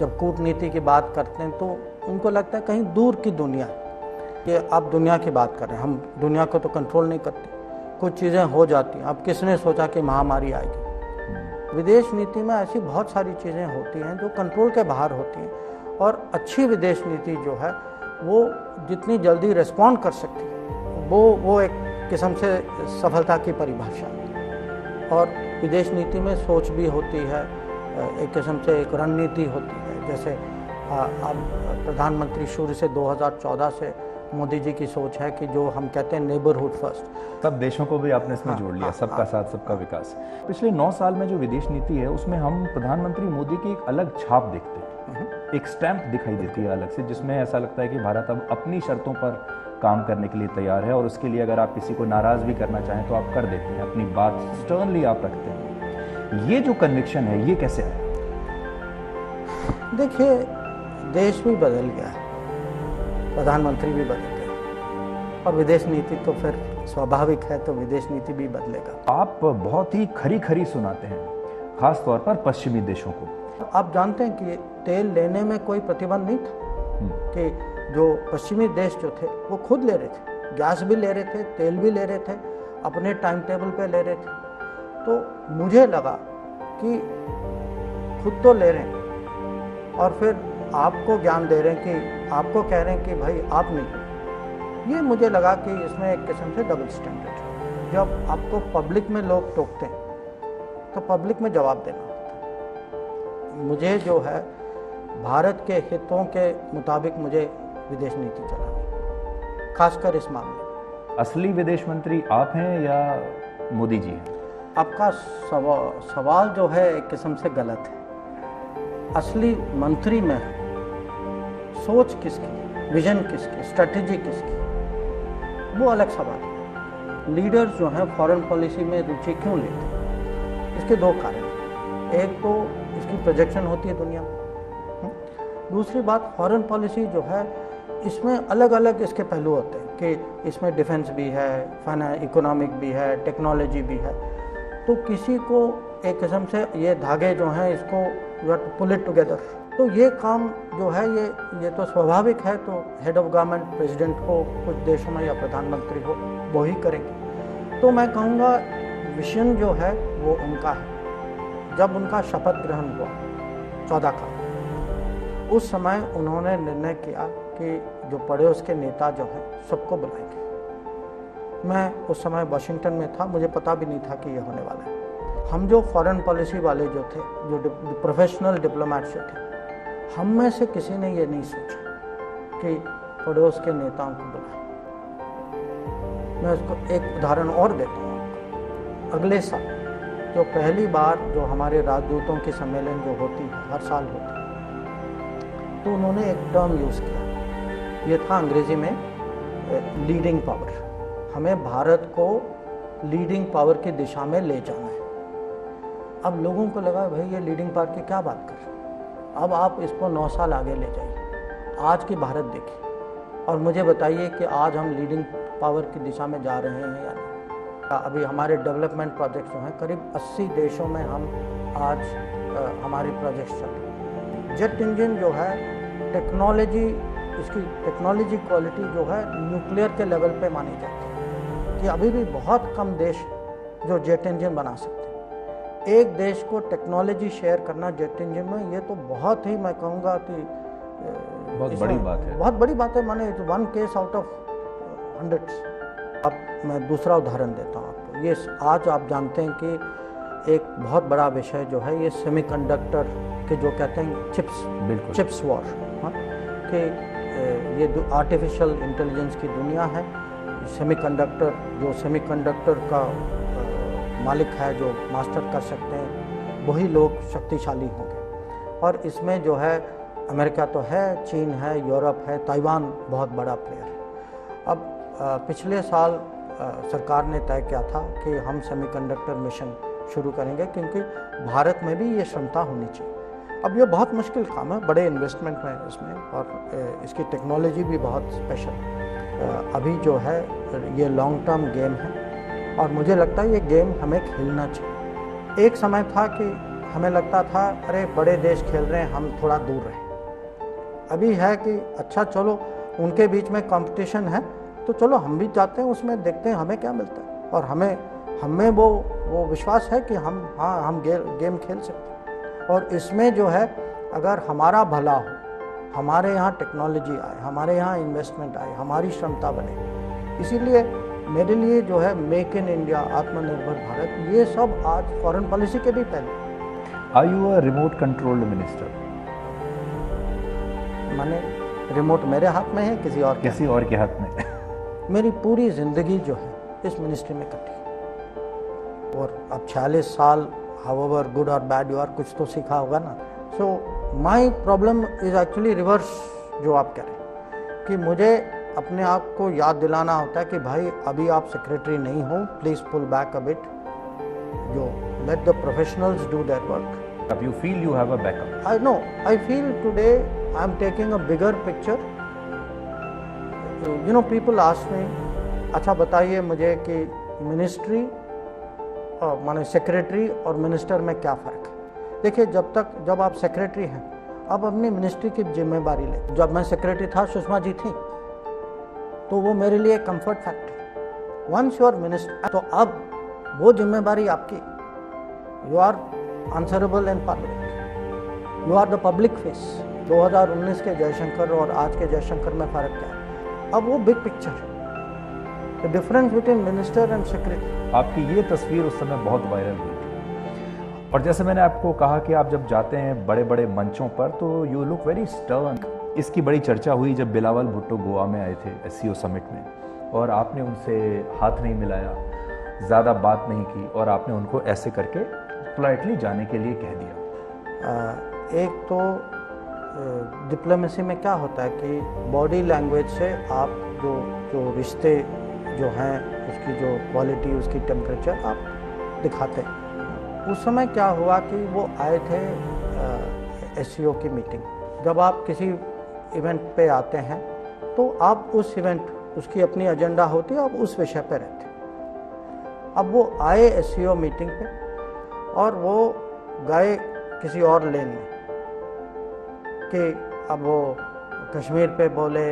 जब कूटनीति की बात करते हैं तो उनको लगता है कहीं दूर की दुनिया है, कि आप दुनिया की बात कर रहे हैं, हम दुनिया को तो कंट्रोल नहीं करते, कुछ चीज़ें हो जाती हैं। अब किसने सोचा कि महामारी आएगी। विदेश नीति में ऐसी बहुत सारी चीज़ें होती हैं जो कंट्रोल के बाहर होती हैं, और अच्छी विदेश नीति जो है वो जितनी जल्दी रिस्पॉन्ड कर सकती है वो एक किस्म से सफलता की परिभाषा है। और विदेश नीति में सोच भी होती है, एक किस्म से एक रणनीति होती है। जैसे अब प्रधानमंत्री शुरू से 2014 से मोदी जी की सोच है कि जो हम कहते हैं नेबरहुड फर्स्ट, सब देशों को भी आपने इसमें जोड़ लिया, सबका साथ सबका विकास। पिछले 9 साल में जो विदेश नीति है उसमें हम प्रधानमंत्री मोदी की एक अलग छाप देखते हैं, एक स्टैंप दिखाई देती है अलग से, जिसमें ऐसा लगता है कि भारत अब अपनी शर्तों पर काम करने के लिए तैयार है, और उसके लिए अगर आप किसी को नाराज भी करना चाहें तो आप कर देते हैं, अपनी बात स्टर्नली आप रखते हैं। ये जो कन्विक्शन है ये कैसे आया? देखिए, देश भी बदल गया है, प्रधानमंत्री भी बदल गए, और विदेश नीति तो फिर स्वाभाविक है, तो विदेश नीति भी बदलेगा। आप बहुत ही खरी खरी सुनाते हैं, खास तौर पर पश्चिमी देशों को। आप जानते हैं कि तेल लेने में कोई प्रतिबंध नहीं था, कि जो पश्चिमी देश जो थे वो खुद ले रहे थे, गैस भी ले रहे थे, तेल भी ले रहे थे, अपने टाइम टेबल पे ले रहे थे। तो मुझे लगा कि खुद तो ले रहे हैं और फिर आपको ज्ञान दे रहे हैं, कि आपको कह रहे हैं कि भाई आप नहीं। ये मुझे लगा कि इसमें एक किस्म से डबल स्टैंडर्ड है। जब आपको पब्लिक में लोग टोकते हैं तो पब्लिक में जवाब देना होता है। मुझे जो है भारत के हितों के मुताबिक मुझे विदेश नीति चलानी, खासकर इस मामले में। असली विदेश मंत्री आप हैं या मोदी जी हैं? आपका सवाल जो है एक किस्म से गलत है। असली मंत्री में सोच किसकी, विजन किसकी, स्ट्रेटेजी किसकी, वो अलग सवाल है। लीडर्स जो हैं फॉरेन पॉलिसी में रुचि क्यों लेते हैं? इसके 2 कारण। एक तो इसकी प्रोजेक्शन होती है दुनिया में, दूसरी बात फॉरेन पॉलिसी जो है इसमें अलग अलग इसके पहलू होते हैं, कि इसमें डिफेंस भी है, इकोनॉमिक भी है, टेक्नोलॉजी भी है। तो किसी को एक किस्म से ये धागे जो हैं इसको you have to pull it together. तो ये काम जो है ये तो स्वाभाविक है, तो हेड ऑफ गवर्नमेंट, प्रेसिडेंट हो कुछ देशों में या प्रधानमंत्री हो, वो ही करेंगे। तो मैं कहूँगा विजन जो है वो उनका है। जब उनका शपथ ग्रहण हुआ 14 का, उस समय उन्होंने निर्णय किया कि जो पड़ोस के नेता जो हैं सबको बुलाएंगे। मैं उस समय वाशिंगटन में था, मुझे पता भी नहीं था कि ये होने वाला है। हम जो फॉरेन पॉलिसी वाले जो थे, जो प्रोफेशनल डिप्लोमेट्स जो थे, हम में से किसी ने ये नहीं सोचा कि पड़ोस के नेताओं को बुलाएं। मैं उसको एक उदाहरण और देता हूँ आपको। अगले साल जो पहली बार जो हमारे राजदूतों की सम्मेलन जो होती है, हर साल होती है, तो उन्होंने एक टर्म यूज़ किया, ये था अंग्रेजी में लीडिंग पावर। हमें भारत को लीडिंग पावर की दिशा में ले जाना है। अब लोगों को लगा भाई ये लीडिंग पावर की क्या बात कर रहे हैं, अब आप इसको 9 साल आगे ले जाइए, आज की भारत देखिए और मुझे बताइए कि आज हम लीडिंग पावर की दिशा में जा रहे हैं या नहीं। अभी हमारे डेवलपमेंट प्रोजेक्ट्स जो हैं करीब 80 देशों में हम आज हमारे प्रोजेक्ट्स चल रहे हैं। जेट इंजन जो है टेक्नोलॉजी, इसकी टेक्नोलॉजी क्वालिटी जो है न्यूक्लियर के लेवल पे मानी जाती है कि अभी भी बहुत कम देश जो जेट इंजन बना सकते हैं। एक देश को टेक्नोलॉजी शेयर करना जेट इंजन में, ये तो बहुत ही, मैं कहूँगा कि बहुत बड़ी बात है, बहुत बड़ी बात है। माने 1 केस आउट ऑफ हंड्रेड्स। अब मैं दूसरा उदाहरण देता हूँ आपको। ये आज आप जानते हैं कि एक बहुत बड़ा विषय जो है ये सेमीकंडक्टर के जो कहते हैं चिप्स वॉर, कि ये आर्टिफिशियल इंटेलिजेंस की दुनिया है। सेमीकंडक्टर का मालिक है, जो मास्टर कर सकते हैं, वही लोग शक्तिशाली होंगे। और इसमें जो है अमेरिका तो है, चीन है, यूरोप है, ताइवान बहुत बड़ा प्लेयर है। अब पिछले साल सरकार ने तय किया था कि हम सेमीकंडक्टर मिशन शुरू करेंगे, क्योंकि भारत में भी ये क्षमता होनी चाहिए। अब ये बहुत मुश्किल काम है, बड़े इन्वेस्टमेंट में इसमें, और इसकी टेक्नोलॉजी भी बहुत स्पेशल है। अभी जो है ये लॉन्ग टर्म गेम है और मुझे लगता है ये गेम हमें खेलना चाहिए। एक समय था कि हमें लगता था अरे बड़े देश खेल रहे हैं, हम थोड़ा दूर रहें। अभी है कि अच्छा चलो उनके बीच में कंपटीशन है तो चलो हम भी जाते हैं उसमें, देखते हैं हमें क्या मिलता है, और हमें वो विश्वास है कि हम गेम खेल सकते हैं। और इसमें जो है अगर हमारा भला हो, हमारे यहाँ टेक्नोलॉजी आए, हमारे यहाँ इन्वेस्टमेंट आए, हमारी क्षमता बने, इसीलिए मेरे लिए जो है मेक इन इंडिया, आत्मनिर्भर भारत, ये सब आज फॉरेन पॉलिसी के भी पहले। Are you a remote controlled minister? माने रिमोट मेरे हाथ में है, किसी और के हाथ में? मेरी पूरी जिंदगी जो है इस मिनिस्ट्री में कटी, और अब 46 साल, हाउएवर गुड और बैड यू आर, कुछ तो सीखा होगा ना। So my problem is actually reverse, जो आप कह रहे हैं कि मुझे अपने आप को याद दिलाना होता है कि भाई अभी आप सेक्रेटरी नहीं हो, please pull back a bit, जो let the professionals do their work. You feel you have a backup? I feel today I am taking a bigger picture. You know, people ask me, अच्छा बताइए मुझे कि ministry माने secretary और minister में क्या फ़र्क है। देखिए, जब आप सेक्रेटरी हैं, आप अपनी मिनिस्ट्री की जिम्मेदारी लें। जब मैं सेक्रेटरी था, सुषमा जी थी, तो वो मेरे लिए comfort factor. Once you are minister, तो अब वो जिम्मेदारी आपकी, you are answerable in public, you are the public face. 2019 के जयशंकर और आज के जयशंकर में फ़र्क क्या है? अब वो बिग पिक्चर है, the difference between minister and secretary. आपकी ये तस्वीर उस समय बहुत वायरल हुई थी, और जैसे मैंने आपको कहा कि आप जब जाते हैं बड़े बड़े मंचों पर तो यू लुक वेरी स्टर्न। इसकी बड़ी चर्चा हुई जब बिलावल भुट्टो गोवा में आए थे SCO समिट में, और आपने उनसे हाथ नहीं मिलाया, ज़्यादा बात नहीं की, और आपने उनको ऐसे करके पोलाइटली जाने के लिए कह दिया। एक तो डिप्लोमेसी में क्या होता है कि बॉडी लैंग्वेज से आप जो रिश्ते जो हैं, उसकी जो क्वालिटी, उसकी टेम्परेचर आप दिखाते हैं। उस समय क्या हुआ कि वो आए थे SCO की मीटिंग। जब आप किसी इवेंट पे आते हैं तो आप उस इवेंट, उसकी अपनी एजेंडा होती है, आप उस विषय पे रहते हैं। अब वो आए SCO मीटिंग पे और वो गए किसी और लेन में कि अब वो कश्मीर पे बोले,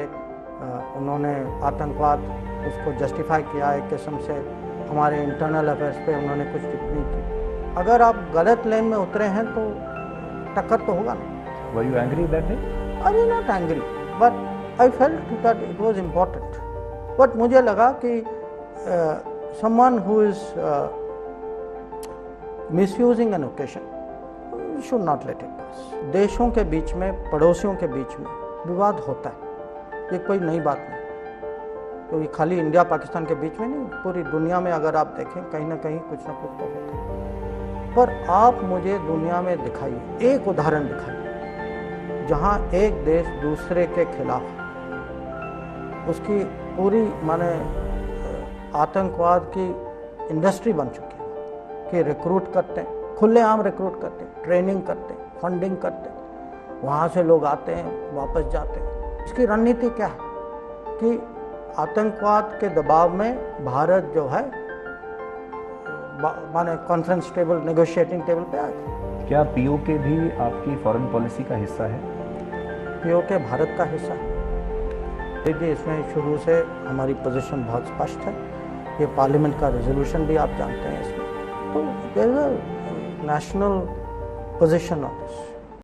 उन्होंने आतंकवाद उसको जस्टिफाई किया, एक किस्म से हमारे इंटरनल अफेयर्स पे उन्होंने कुछ टिप्पणी की। अगर आप गलत लेन में उतरे हैं तो टक्कर तो होगा ना। Were you angry that day? I was not angry, but I felt that it was important. But मुझे लगा कि someone who is misusing an occasion should not let it pass. देशों के बीच में, पड़ोसियों के बीच में विवाद होता है, ये कोई नई बात नहीं। तो ये खाली इंडिया पाकिस्तान के बीच में नहीं, पूरी दुनिया में अगर आप देखें कहीं ना कहीं कुछ ना कुछ तो होता है। पर आप मुझे दुनिया में दिखाइए, एक उदाहरण दिखाइए जहाँ एक देश दूसरे के खिलाफ, उसकी पूरी माने आतंकवाद की इंडस्ट्री बन चुकी है कि रिक्रूट करते हैं, खुलेआम रिक्रूट करते हैं, ट्रेनिंग करते हैं, फंडिंग करते हैं, वहाँ से लोग आते हैं, वापस जाते हैं। इसकी रणनीति क्या है कि आतंकवाद के दबाव में भारत जो है माने कॉन्फ्रेंस टेबल, नेगोशिएटिंग टेबल पे आ गया। क्या POK भी आपकी फॉरेन पॉलिसी का हिस्सा है? POK भारत का हिस्सा है। देखिए, इसमें शुरू से हमारी पोजीशन बहुत स्पष्ट है। ये पार्लियामेंट का रेजोल्यूशन भी आप जानते हैं इसमें, तो there is a national position on this.